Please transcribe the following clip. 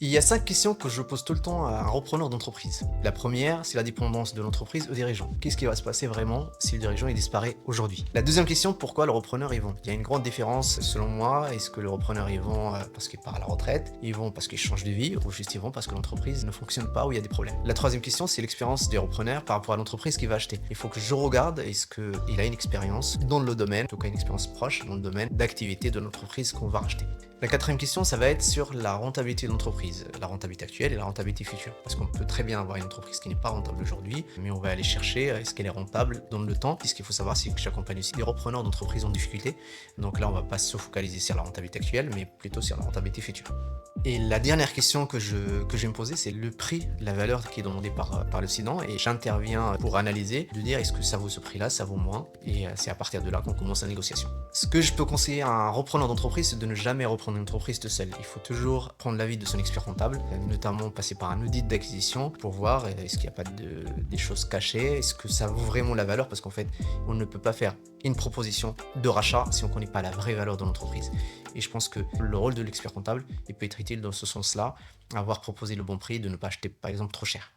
Il y a 5 questions que je pose tout le temps à un repreneur d'entreprise. La première, c'est la dépendance de l'entreprise au dirigeant. Qu'est-ce qui va se passer vraiment si le dirigeant il disparaît aujourd'hui? La deuxième question, pourquoi le repreneur y vont? Il y a une grande différence selon moi. Est-ce que le repreneur y vont parce qu'il part à la retraite? Ils vont parce qu'ils changent de vie ou juste ils vont parce que l'entreprise ne fonctionne pas ou il y a des problèmes? La troisième question, c'est l'expérience du repreneur par rapport à l'entreprise qu'il va acheter. Il faut que je regarde est-ce qu'il a une expérience dans le domaine, en tout cas une expérience proche dans le domaine d'activité de l'entreprise qu'on va racheter. La quatrième question, ça va être sur la rentabilité de l'entreprise, la rentabilité actuelle et la rentabilité future. Parce qu'on peut très bien avoir une entreprise qui n'est pas rentable aujourd'hui, mais on va aller chercher est-ce qu'elle est rentable dans le temps, puisqu'il faut savoir c'est que j'accompagne aussi des repreneurs d'entreprises en difficulté. Donc là, on va pas se focaliser sur la rentabilité actuelle, mais plutôt sur la rentabilité future. Et la dernière question que je vais me poser, c'est le prix, la valeur qui est demandée par le client. Et j'interviens pour analyser, de dire est-ce que ça vaut ce prix-là, ça vaut moins. Et c'est à partir de là qu'on commence la négociation. Ce que je peux conseiller à un repreneur d'entreprise, c'est de ne jamais reprendre une entreprise tout seul. Il faut toujours prendre l'avis de son expert comptable, notamment passer par un audit d'acquisition pour voir est-ce qu'il n'y a pas des choses cachées, est-ce que ça vaut vraiment la valeur, parce qu'en fait, on ne peut pas faire une proposition de rachat si on ne connaît pas la vraie valeur de l'entreprise. Et je pense que le rôle de l'expert comptable, il peut être utile dans ce sens-là, avoir proposé le bon prix, de ne pas acheter par exemple trop cher.